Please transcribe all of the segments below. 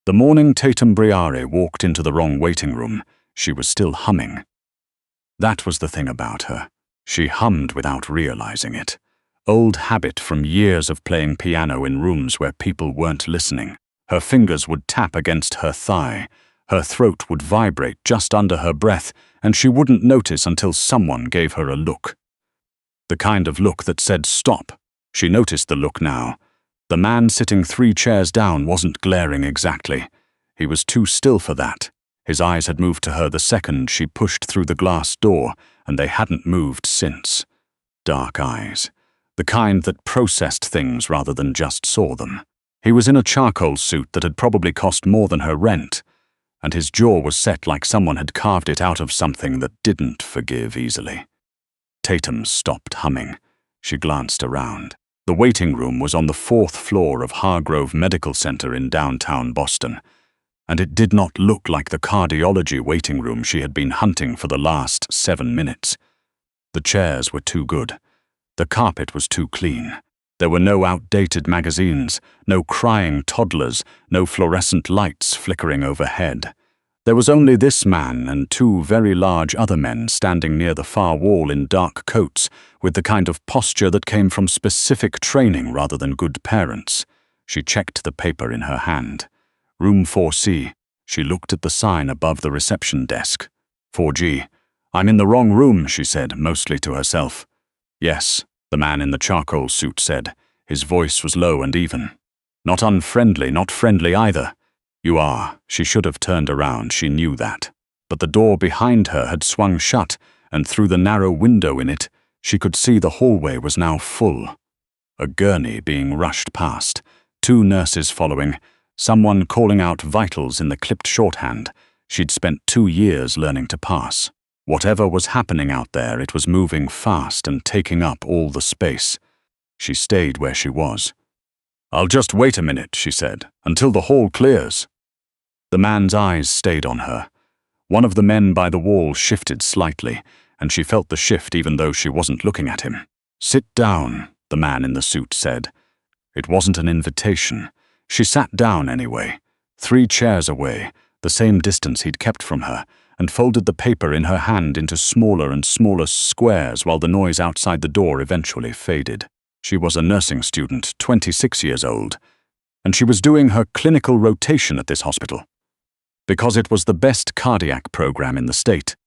The morning Tatum walked into the wrong waiting room, she was still humming. That was the thing about her. She hummed without realizing it. Old habit from years of playing piano in rooms where people weren't listening. Her fingers would tap against her thigh. Her throat would vibrate just under her breath, and she wouldn't notice until someone gave her a look. The kind of look that said stop. She noticed the look now. The man sitting 3 chairs down wasn't glaring exactly. He was too still for that. His eyes had moved to her the second she pushed through the glass door, and they hadn't moved since. Dark eyes. The kind that processed things rather than just saw them. He was in a charcoal suit that had probably cost more than her rent, and his jaw was set like someone had carved it out of something that didn't forgive easily. Tatum stopped humming. She glanced around. The waiting room was on the 4th floor of Hargrove Medical Center in downtown Boston, and it did not look like the cardiology waiting room she had been hunting for the last 7 minutes. The chairs were too good. The carpet was too clean. There were no outdated magazines, no crying toddlers, no fluorescent lights flickering overhead. There was only this man and 2 very large other men standing near the far wall in dark coats, with the kind of posture that came from specific training rather than good parents. She checked the paper in her hand. Room 4C. She looked at the sign above the reception desk. 4G. I'm in the wrong room, she said, mostly to herself. Yes, the man in the charcoal suit said. His voice was low and even. Not unfriendly, not friendly either. You are. She should have turned around, she knew that. But the door behind her had swung shut, and through the narrow window in it, she could see the hallway was now full. A gurney being rushed past, 2 nurses following, someone calling out vitals in the clipped shorthand she'd spent 2 years learning to pass. Whatever was happening out there, it was moving fast and taking up all the space. She stayed where she was. I'll just wait a minute, she said, until the hall clears. The man's eyes stayed on her. One of the men by the wall shifted slightly, and she felt the shift even though she wasn't looking at him. Sit down, the man in the suit said. It wasn't an invitation. She sat down anyway, 3 chairs away, the same distance he'd kept from her, and folded the paper in her hand into smaller and smaller squares while the noise outside the door eventually faded. She was a nursing student, 26 years old, and she was doing her clinical rotation at this hospital. Because it was the best cardiac program in the state,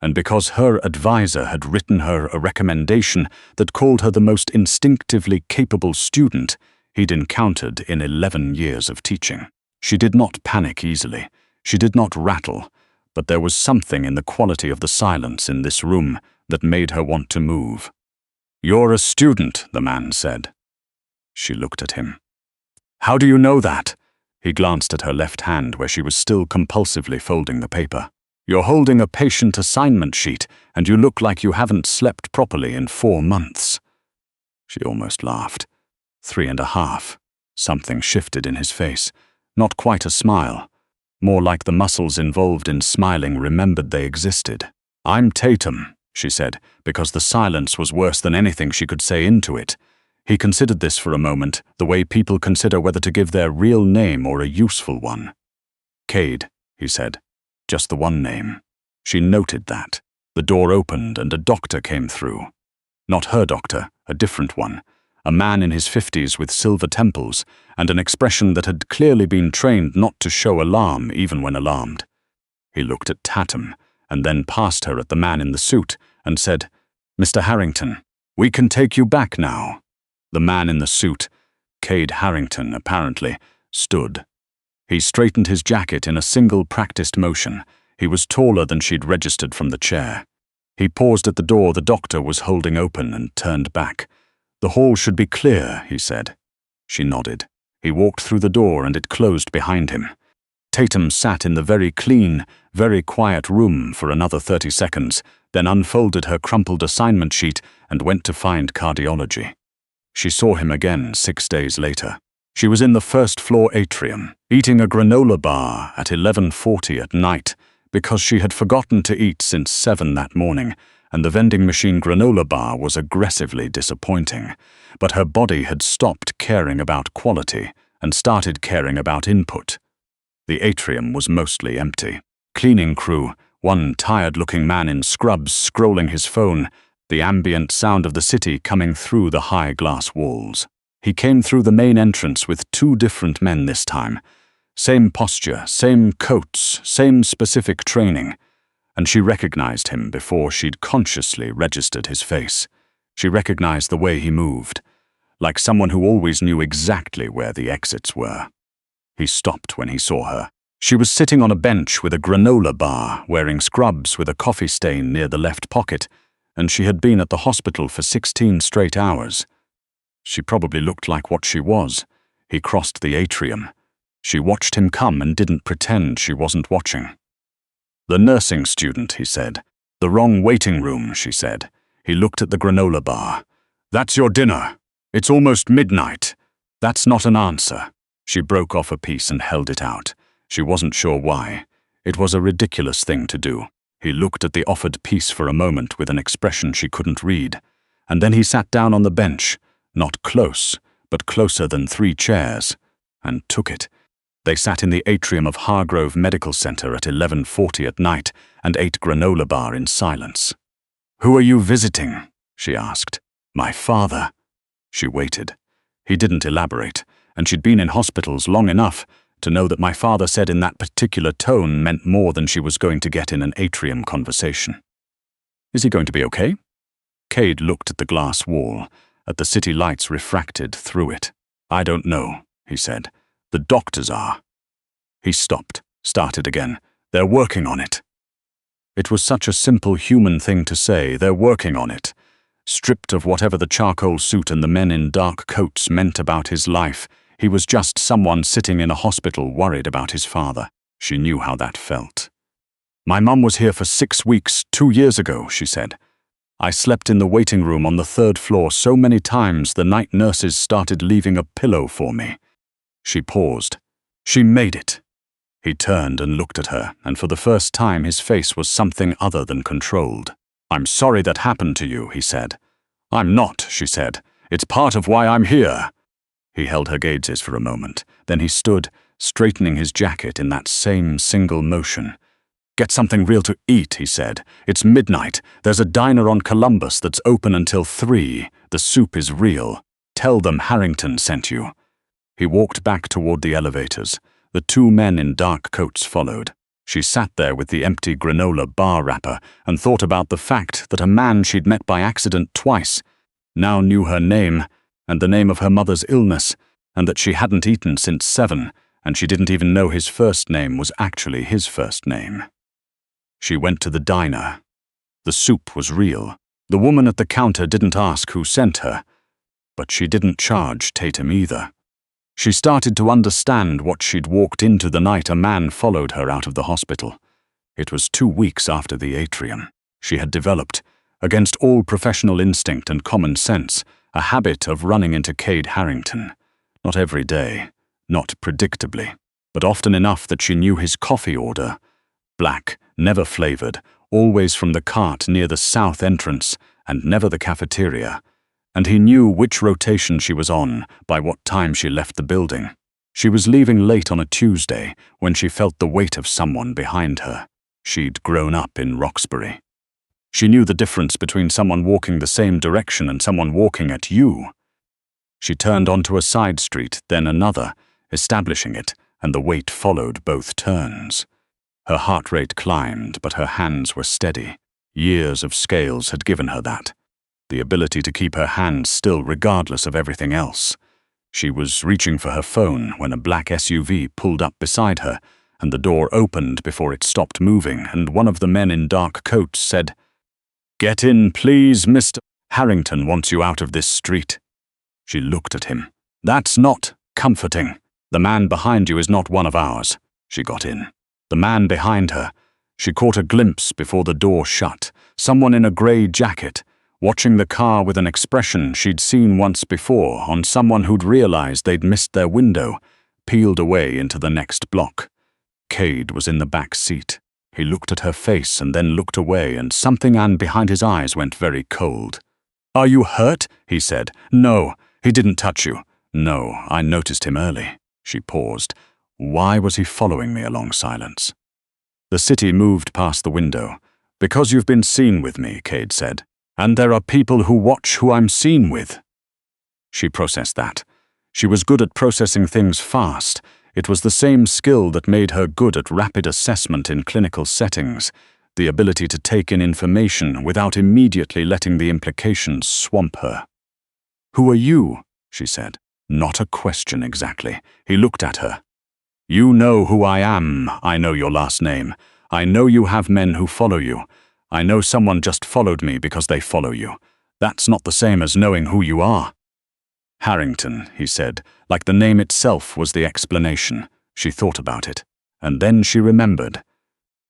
and because her advisor had written her a recommendation that called her the most instinctively capable student he'd encountered in 11 years of teaching. She did not panic easily. She did not rattle, but there was something in the quality of the silence in this room that made her want to move. You're a student, the man said. She looked at him. How do you know that? He glanced at her left hand where she was still compulsively folding the paper. You're holding a patient assignment sheet, and you look like you haven't slept properly in 4 months. She almost laughed. 3.5. Something shifted in his face. Not quite a smile. More like the muscles involved in smiling remembered they existed. I'm Tatum, she said, because the silence was worse than anything she could say into it. He considered this for a moment, the way people consider whether to give their real name or a useful one. Cade, he said. Just the one name. She noted that. The door opened and a doctor came through. Not her doctor, a different one. A man in his 50s with silver temples and an expression that had clearly been trained not to show alarm even when alarmed. He looked at Tatum and then passed her at the man in the suit and said, Mr. Harrington, we can take you back now. The man in the suit, Cade Harrington apparently, stood. He straightened his jacket in a single practiced motion. He was taller than she'd registered from the chair. He paused at the door the doctor was holding open and turned back. The hall should be clear, he said. She nodded. He walked through the door and it closed behind him. Tatum sat in the very clean, very quiet room for another 30 seconds, then unfolded her crumpled assignment sheet and went to find cardiology. She saw him again 6 days later. She was in the first-floor atrium, eating a granola bar at 11:40 at night because she had forgotten to eat since 7 that morning, and the vending machine granola bar was aggressively disappointing. But her body had stopped caring about quality and started caring about input. The atrium was mostly empty. Cleaning crew, one tired-looking man in scrubs scrolling his phone, the ambient sound of the city coming through the high glass walls. He came through the main entrance with 2 different men this time. Same posture, same coats, same specific training. And she recognized him before she'd consciously registered his face. She recognized the way he moved, like someone who always knew exactly where the exits were. He stopped when he saw her. She was sitting on a bench with a granola bar, wearing scrubs with a coffee stain near the left pocket, and she had been at the hospital for 16 straight hours. She probably looked like what she was. He crossed the atrium. She watched him come and didn't pretend she wasn't watching. "The nursing student," he said. "The wrong waiting room," she said. He looked at the granola bar. "That's your dinner. It's almost midnight." "That's not an answer." She broke off a piece and held it out. She wasn't sure why. It was a ridiculous thing to do. He looked at the offered piece for a moment with an expression she couldn't read, and then he sat down on the bench, not close, but closer than 3 chairs, and took it. They sat in the atrium of Hargrove Medical Center at 11:40 at night and ate granola bar in silence. "Who are you visiting?" she asked. "My father." She waited. He didn't elaborate, and she'd been in hospitals long enough to know that "my father said" in that particular tone meant more than she was going to get in an atrium conversation. "Is he going to be okay?" Cade looked at the glass wall, at the city lights refracted through it. "I don't know," he said. "The doctors are." He stopped, started again. "They're working on it." It was such a simple human thing to say. "They're working on it." Stripped of whatever the charcoal suit and the men in dark coats meant about his life, he was just someone sitting in a hospital worried about his father. She knew how that felt. "My mum was here for 6 weeks, 2 years ago," she said. "I slept in the waiting room on the 3rd floor so many times the night nurses started leaving a pillow for me." She paused. "She made it." He turned and looked at her, and for the first time his face was something other than controlled. "I'm sorry that happened to you," he said. "I'm not," she said. "It's part of why I'm here." He held her gazes for a moment. Then he stood, straightening his jacket in that same single motion. "Get something real to eat," he said. "It's midnight. There's a diner on Columbus that's open until 3. The soup is real. Tell them Harrington sent you." He walked back toward the elevators. The 2 men in dark coats followed. She sat there with the empty granola bar wrapper and thought about the fact that a man she'd met by accident twice now knew her name and the name of her mother's illness, and that she hadn't eaten since 7, and she didn't even know his first name was actually his first name. She went to the diner. The soup was real. The woman at the counter didn't ask who sent her, but she didn't charge Tatum either. She started to understand what she'd walked into the night a man followed her out of the hospital. It was 2 weeks after the atrium. She had developed, against all professional instinct and common sense, a habit of running into Cade Harrington. Not every day, not predictably, but often enough that she knew his coffee order. Black, never flavored, always from the cart near the south entrance, and never the cafeteria. And he knew which rotation she was on by what time she left the building. She was leaving late on a Tuesday when she felt the weight of someone behind her. She'd grown up in Roxbury. She knew the difference between someone walking the same direction and someone walking at you. She turned onto a side street, then another, establishing it, and the weight followed both turns. Her heart rate climbed, but her hands were steady. Years of scales had given her that. The ability to keep her hands still regardless of everything else. She was reaching for her phone when a black SUV pulled up beside her, and the door opened before it stopped moving, and one of the men in dark coats said, "Get in, please, Mr. Harrington wants you out of this street." She looked at him. "That's not comforting. The man behind you is not one of ours." She got in. The man behind her. She caught a glimpse before the door shut. Someone in a grey jacket, watching the car with an expression she'd seen once before on someone who'd realized they'd missed their window, peeled away into the next block. Cade was in the back seat. He looked at her face and then looked away, and something behind his eyes went very cold. "Are you hurt?" he said. "No, he didn't touch you." "No, I noticed him early." She paused. Why was he following me along silence? The city moved past the window. "Because you've been seen with me," Cade said. "And there are people who watch who I'm seen with." She processed that. She was good at processing things fast. It was the same skill that made her good at rapid assessment in clinical settings, the ability to take in information without immediately letting the implications swamp her. "Who are you?" she said. Not a question exactly. He looked at her. "You know who I am. I know your last name. I know you have men who follow you. I know someone just followed me because they follow you. That's not the same as knowing who you are." "Harrington," he said, like the name itself was the explanation. She thought about it. And then she remembered.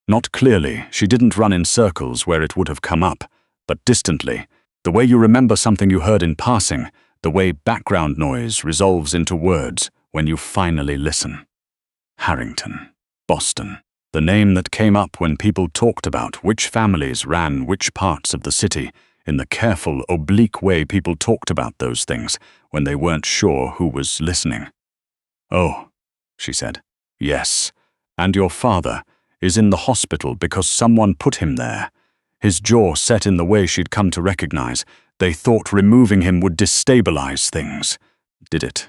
Not clearly, she didn't run in circles where it would have come up, but distantly, the way you remember something you heard in passing, the way background noise resolves into words when you finally listen. Harrington, Boston, the name that came up when people talked about which families ran which parts of the city, in the careful, oblique way people talked about those things when they weren't sure who was listening. "Oh," she said. "Yes. And your father is in the hospital because someone put him there." His jaw set in the way she'd come to recognize. They thought removing him would destabilize things. Did it?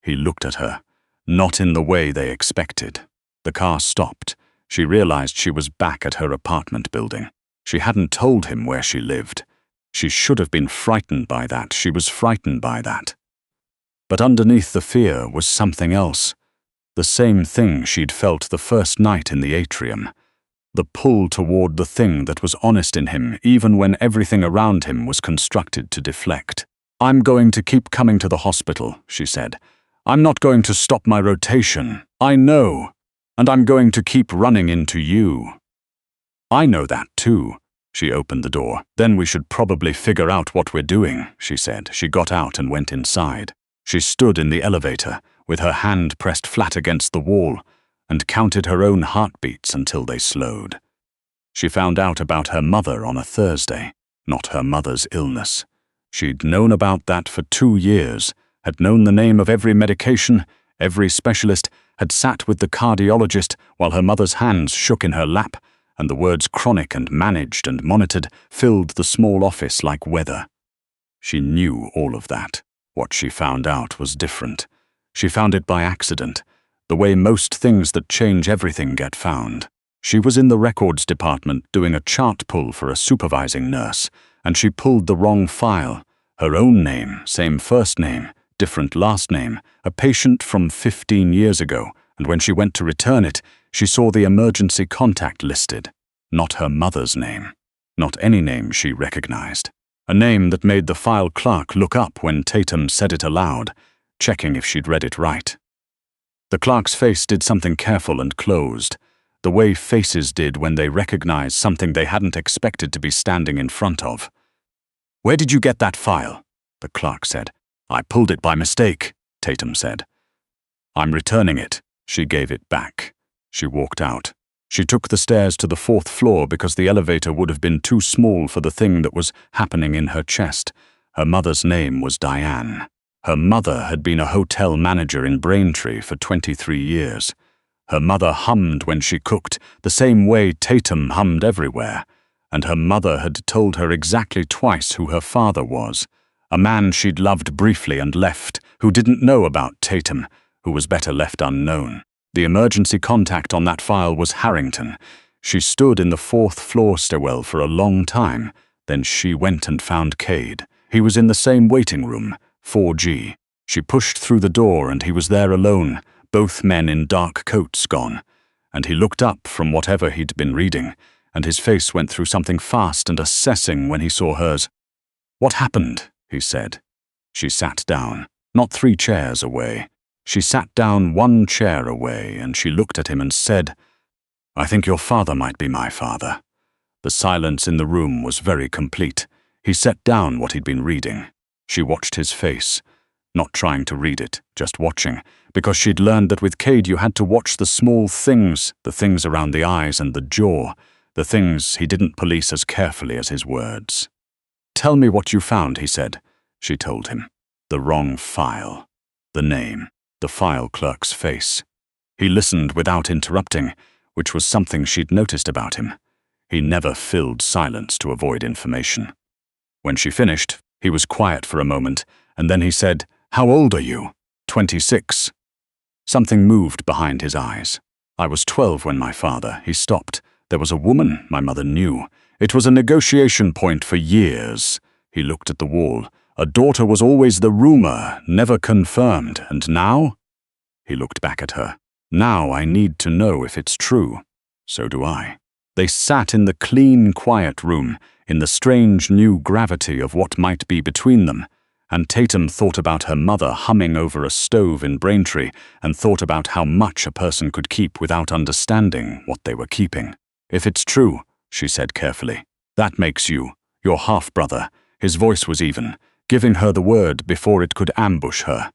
He looked at her. Not in the way they expected. The car stopped. She realized she was back at her apartment building. She hadn't told him where she lived. She should have been frightened by that. She was frightened by that. But underneath the fear was something else. The same thing she'd felt the first night in the atrium. The pull toward the thing that was honest in him even when everything around him was constructed to deflect. "I'm going to keep coming to the hospital," she said. "I'm not going to stop my rotation. I know. And I'm going to keep running into you." "I know that too." She opened the door. "Then we should probably figure out what we're doing," she said. She got out and went inside. She stood in the elevator, with her hand pressed flat against the wall, and counted her own heartbeats until they slowed. She found out about her mother on a Thursday, not her mother's illness. She'd known about that for 2 years, had known the name of every medication, every specialist, had sat with the cardiologist while her mother's hands shook in her lap, and the words chronic and managed and monitored filled the small office like weather. She knew all of that. What she found out was different. She found it by accident, the way most things that change everything get found. She was in the records department doing a chart pull for a supervising nurse, and she pulled the wrong file. Her own name, same first name, different last name, a patient from 15 years ago, and when she went to return it, she saw the emergency contact listed. Not her mother's name. Not any name she recognized. A name that made the file clerk look up when Tatum said it aloud, checking if she'd read it right. The clerk's face did something careful and closed, the way faces did when they recognized something they hadn't expected to be standing in front of. "Where did you get that file?" the clerk said. "I pulled it by mistake," Tatum said. "I'm returning it." She gave it back. She walked out. She took the stairs to the 4th floor because the elevator would have been too small for the thing that was happening in her chest. Her mother's name was Diane. Her mother had been a hotel manager in Braintree for 23 years. Her mother hummed when she cooked, the same way Tatum hummed everywhere. And her mother had told her exactly twice who her father was. A man she'd loved briefly and left, who didn't know about Tatum, who was better left unknown. The emergency contact on that file was Harrington. She stood in the 4th floor stairwell for a long time. Then she went and found Cade. He was in the same waiting room, 4G. She pushed through the door and he was there alone, both men in dark coats gone. And he looked up from whatever he'd been reading, and his face went through something fast and assessing when he saw hers. "What happened?" he said. She sat down, not 3 chairs away. She sat down 1 chair away, and she looked at him and said, "I think your father might be my father." The silence in the room was very complete. He set down what he'd been reading. She watched his face, not trying to read it, just watching, because she'd learned that with Cade you had to watch the small things, the things around the eyes and the jaw, the things he didn't police as carefully as his words. "Tell me what you found," he said. She told him. The wrong file. The name. The file clerk's face. He listened without interrupting, which was something she'd noticed about him. He never filled silence to avoid information. When she finished, he was quiet for a moment, and then he said, "How old are you?" 26. Something moved behind his eyes. "I was 12 when my father," he stopped. "There was a woman my mother knew. It was a negotiation point for years." He looked at the wall. "A daughter was always the rumor, never confirmed, and now?" He looked back at her. "Now I need to know if it's true." "So do I." They sat in the clean, quiet room, in the strange new gravity of what might be between them, and Tatum thought about her mother humming over a stove in Braintree and thought about how much a person could keep without understanding what they were keeping. "If it's true," she said carefully, "that makes you, your half-brother." His voice was even, giving her the word before it could ambush her.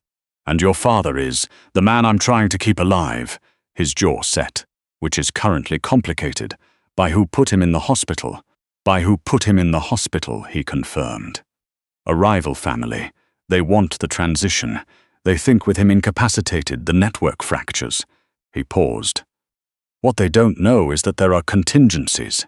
"And your father is the man I'm trying to keep alive." His jaw set, "which is currently complicated. By who put him in the hospital." "By who put him in the hospital," he confirmed. "A rival family. They want the transition. They think with him incapacitated, the network fractures." He paused. "What they don't know is that there are contingencies."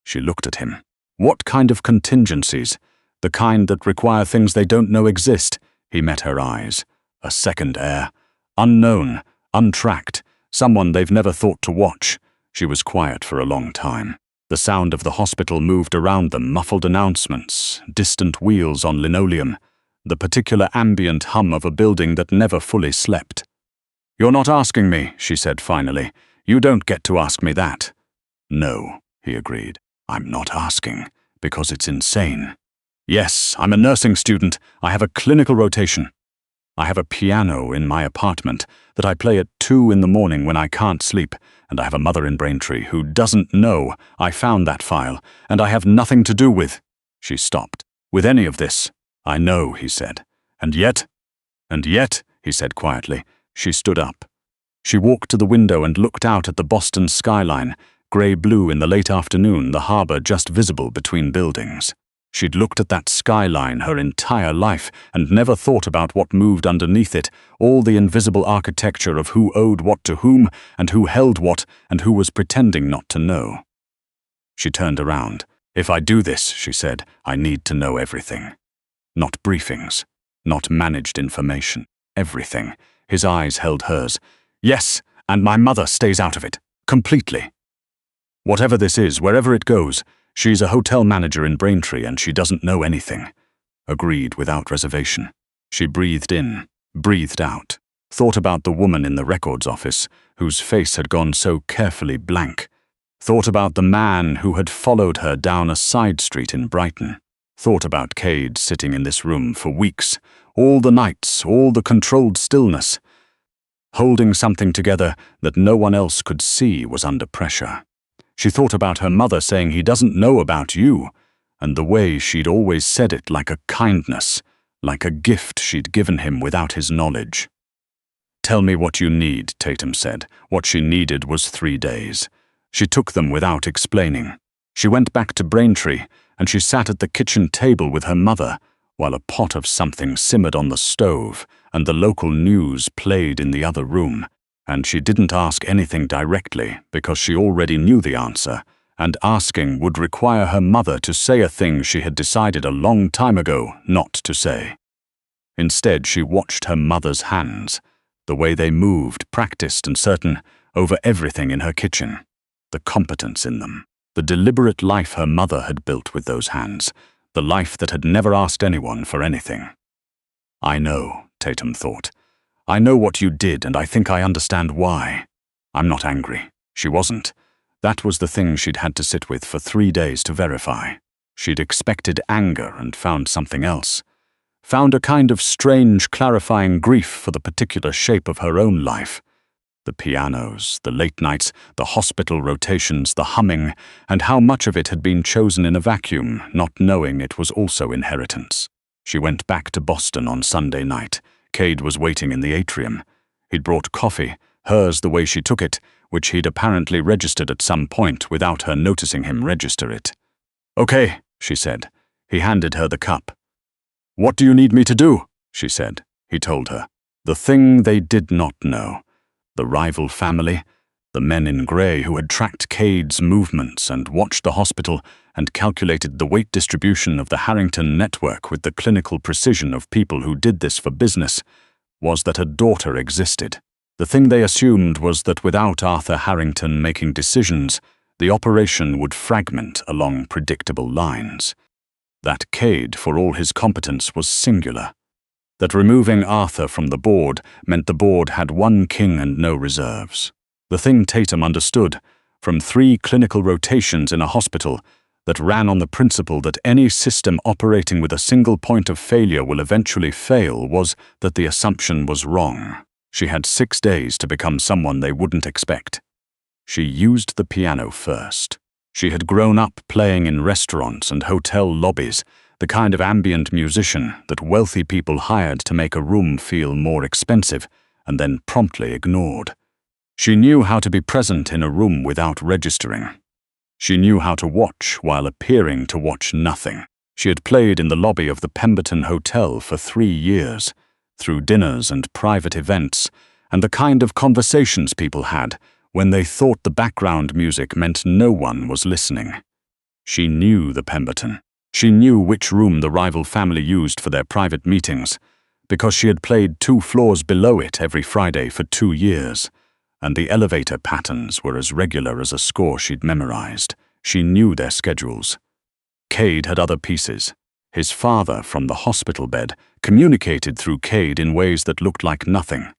She looked at him. "What kind of contingencies?" "The kind that require things they don't know exist." He met her eyes. "A second heir. Unknown, untracked, someone they've never thought to watch." She was quiet for a long time. The sound of the hospital moved around them, muffled announcements, distant wheels on linoleum, the particular ambient hum of a building that never fully slept. "You're not asking me," she said finally. "You don't get to ask me that." "No," he agreed. "I'm not asking, because it's insane." "Yes, I'm a nursing student. I have a clinical rotation. I have a piano in my apartment that I play at 2 in the morning when I can't sleep, and I have a mother in Braintree who doesn't know I found that file, and I have nothing to do with—" She stopped. "With any of this." "I know," he said. "And yet?" "And yet," he said quietly. She stood up. She walked to the window and looked out at the Boston skyline, grey-blue in the late afternoon, the harbor just visible between buildings. She'd looked at that skyline her entire life and never thought about what moved underneath it, all the invisible architecture of who owed what to whom and who held what and who was pretending not to know. She turned around. "If I do this," she said, "I need to know everything. Not briefings, not managed information, everything." His eyes held hers. "Yes, and my mother stays out of it, completely. Whatever this is, wherever it goes, she's a hotel manager in Braintree and she doesn't know anything." Agreed without reservation. She breathed in, breathed out, thought about the woman in the records office whose face had gone so carefully blank, thought about the man who had followed her down a side street in Brighton, thought about Cade sitting in this room for weeks, all the nights, all the controlled stillness, holding something together that no one else could see was under pressure. She thought about her mother saying he doesn't know about you, and the way she'd always said it like a kindness, like a gift she'd given him without his knowledge. "Tell me what you need," Tatum said. What she needed was 3 days. She took them without explaining. She went back to Braintree, and she sat at the kitchen table with her mother, while a pot of something simmered on the stove, and the local news played in the other room. And she didn't ask anything directly because she already knew the answer, and asking would require her mother to say a thing she had decided a long time ago not to say. Instead, she watched her mother's hands, the way they moved, practiced and certain, over everything in her kitchen, the competence in them, the deliberate life her mother had built with those hands, the life that had never asked anyone for anything. "I know," Tatum thought. "I know what you did, and I think I understand why. I'm not angry." She wasn't. That was the thing she'd had to sit with for 3 days to verify. She'd expected anger and found something else. Found a kind of strange, clarifying grief for the particular shape of her own life. The pianos, the late nights, the hospital rotations, the humming, and how much of it had been chosen in a vacuum, not knowing it was also inheritance. She went back to Boston on Sunday night. Cade was waiting in the atrium. He'd brought coffee, hers the way she took it, which he'd apparently registered at some point without her noticing him register it. "Okay," she said. He handed her the cup. "What do you need me to do?" she said. He told her. The thing they did not know. the rival family, the men in grey who had tracked Cade's movements and watched the hospital and calculated the weight distribution of the Harrington network with the clinical precision of people who did this for business, was that a daughter existed. The thing they assumed was that without Arthur Harrington making decisions, the operation would fragment along predictable lines. That Cade, for all his competence, was singular. That removing Arthur from the board meant the board had one king and no reserves. The thing Tatum understood, from 3 clinical rotations in a hospital that ran on the principle that any system operating with a single point of failure will eventually fail, was that the assumption was wrong. She had 6 days to become someone they wouldn't expect. She used the piano first. She had grown up playing in restaurants and hotel lobbies, the kind of ambient musician that wealthy people hired to make a room feel more expensive and then promptly ignored. She knew how to be present in a room without registering. She knew how to watch while appearing to watch nothing. She had played in the lobby of the Pemberton Hotel for 3 years, through dinners and private events, and the kind of conversations people had when they thought the background music meant no one was listening. She knew the Pemberton. She knew which room the rival family used for their private meetings, because she had played 2 floors below it every Friday for 2 years, and the elevator patterns were as regular as a score she'd memorized. She knew their schedules. Cade had other pieces. His father, from the hospital bed, communicated through Cade in ways that looked like nothing.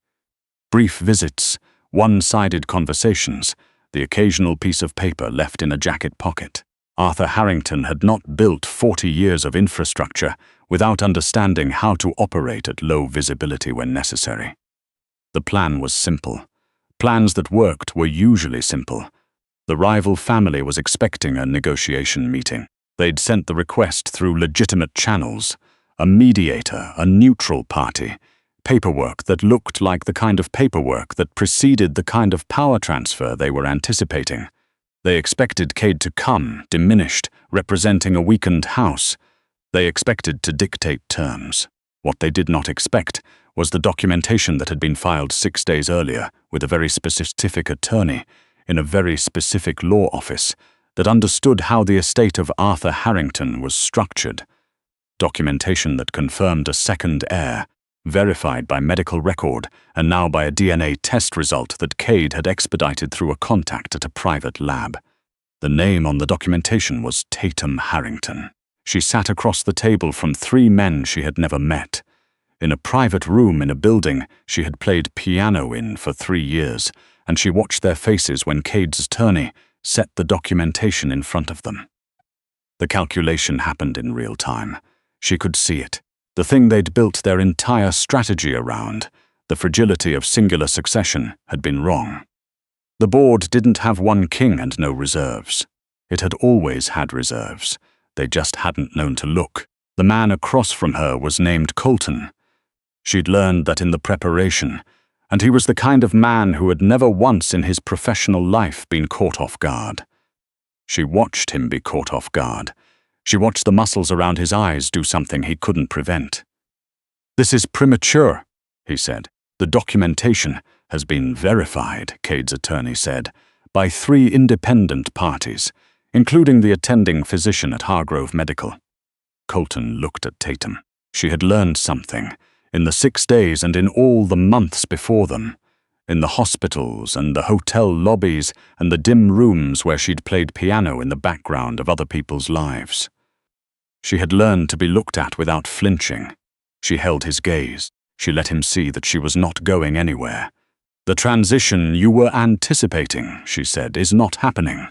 Brief visits, one-sided conversations, the occasional piece of paper left in a jacket pocket. Arthur Harrington had not built 40 years of infrastructure without understanding how to operate at low visibility when necessary. The plan was simple. Plans that worked were usually simple. The rival family was expecting a negotiation meeting. They'd sent the request through legitimate channels, a mediator, a neutral party, paperwork that looked like the kind of paperwork that preceded the kind of power transfer they were anticipating. They expected Cade to come, diminished, representing a weakened house. They expected to dictate terms. What they did not expect was the documentation that had been filed 6 days earlier with a very specific attorney in a very specific law office that understood how the estate of Arthur Harrington was structured. Documentation that confirmed a second heir, verified by medical record and now by a DNA test result that Cade had expedited through a contact at a private lab. The name on the documentation was Tatum Harrington. She sat across the table from 3 men she had never met. In a private room in a building she had played piano in for 3 years, and she watched their faces when Cade's attorney set the documentation in front of them. The calculation happened in real time. She could see it. The thing they'd built their entire strategy around, the fragility of singular succession, had been wrong. The board didn't have one king and no reserves. It had always had reserves. They just hadn't known to look. The man across from her was named Colton. She'd learned that in the preparation, and he was the kind of man who had never once in his professional life been caught off guard. She watched him be caught off guard. She watched the muscles around his eyes do something he couldn't prevent. "This is premature," he said. "The documentation has been verified," Cade's attorney said, "by 3 independent parties, including the attending physician at Hargrove Medical." Colton looked at Tatum. She had learned something. In the 6 days and in all the months before them, in the hospitals and the hotel lobbies and the dim rooms where she'd played piano in the background of other people's lives. She had learned to be looked at without flinching. She held his gaze. She let him see that she was not going anywhere. "The transition you were anticipating," she said, "is not happening."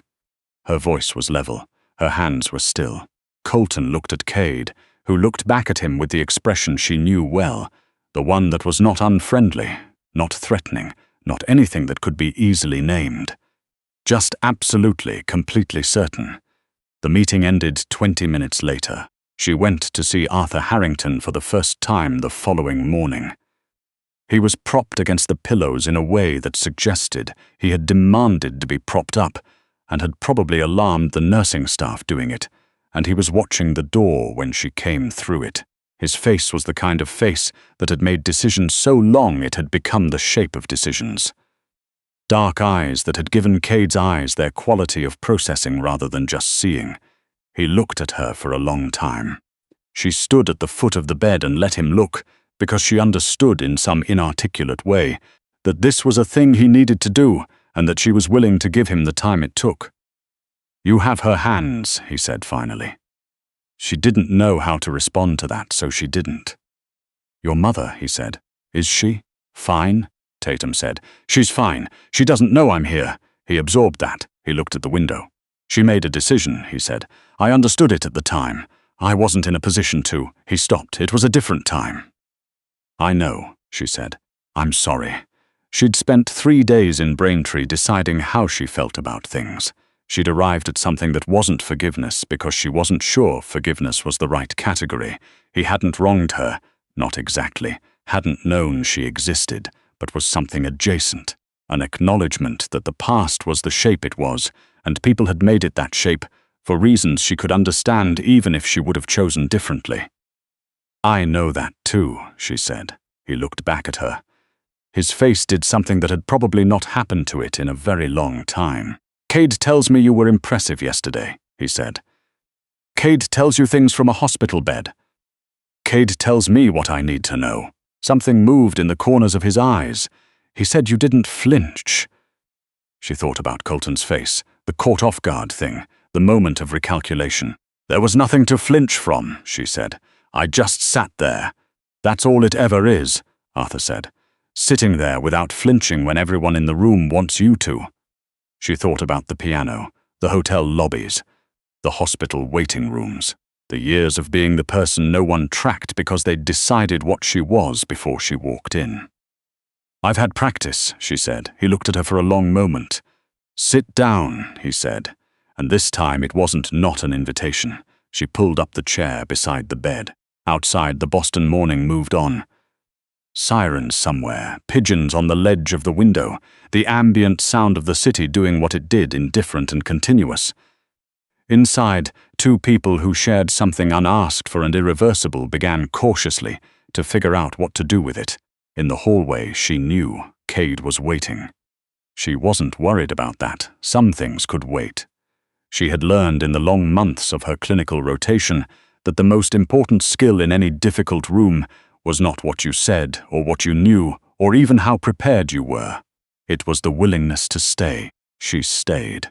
Her voice was level. Her hands were still. Colton looked at Cade, who looked back at him with the expression she knew well, the one that was not unfriendly, not threatening, not anything that could be easily named. Just absolutely, completely certain. The meeting ended 20 minutes later. She went to see Arthur Harrington for the first time the following morning. He was propped against the pillows in a way that suggested he had demanded to be propped up and had probably alarmed the nursing staff doing it, and he was watching the door when she came through it. His face was the kind of face that had made decisions so long it had become the shape of decisions. dark eyes that had given Cade's eyes their quality of processing rather than just seeing. He looked at her for a long time. She stood at the foot of the bed and let him look, because she understood in some inarticulate way that this was a thing he needed to do and that she was willing to give him the time it took. "You have her hands," he said finally. She didn't know how to respond to that, so she didn't. "Your mother," he said. "Is she fine?" Tatum said. "She's fine. She doesn't know I'm here." He absorbed that. He looked at the window. "She made a decision," he said. "I understood it at the time. I wasn't in a position to." He stopped. "It was a different time." "I know," she said. "I'm sorry." She'd spent 3 days in Braintree deciding how she felt about things. She'd arrived at something that wasn't forgiveness because she wasn't sure forgiveness was the right category. He hadn't wronged her, not exactly, hadn't known she existed, but was something adjacent, an acknowledgement that the past was the shape it was, and people had made it that shape for reasons she could understand even if she would have chosen differently. "I know that too," she said. He looked back at her. His face did something that had probably not happened to it in a very long time. "Cade tells me you were impressive yesterday," he said. "Cade tells you things from a hospital bed. Cade tells me what I need to know." Something moved in the corners of his eyes. "He said you didn't flinch." She thought about Colton's face, the caught off guard thing, the moment of recalculation. "There was nothing to flinch from," she said. "I just sat there." "That's all it ever is," Arthur said. "Sitting there without flinching when everyone in the room wants you to." She thought about the piano, the hotel lobbies, the hospital waiting rooms, the years of being the person no one tracked because they'd decided what she was before she walked in. "I've had practice," she said. He looked at her for a long moment. "Sit down," he said, and this time it wasn't not an invitation. She pulled up the chair beside the bed. Outside, the Boston morning moved on. Sirens somewhere, pigeons on the ledge of the window, the ambient sound of the city doing what it did, indifferent and continuous. Inside, 2 people who shared something unasked for and irreversible began cautiously to figure out what to do with it. In the hallway, she knew Cade was waiting. She wasn't worried about that. Some things could wait. She had learned in the long months of her clinical rotation that the most important skill in any difficult room was not what you said or what you knew or even how prepared you were. It was the willingness to stay. She stayed.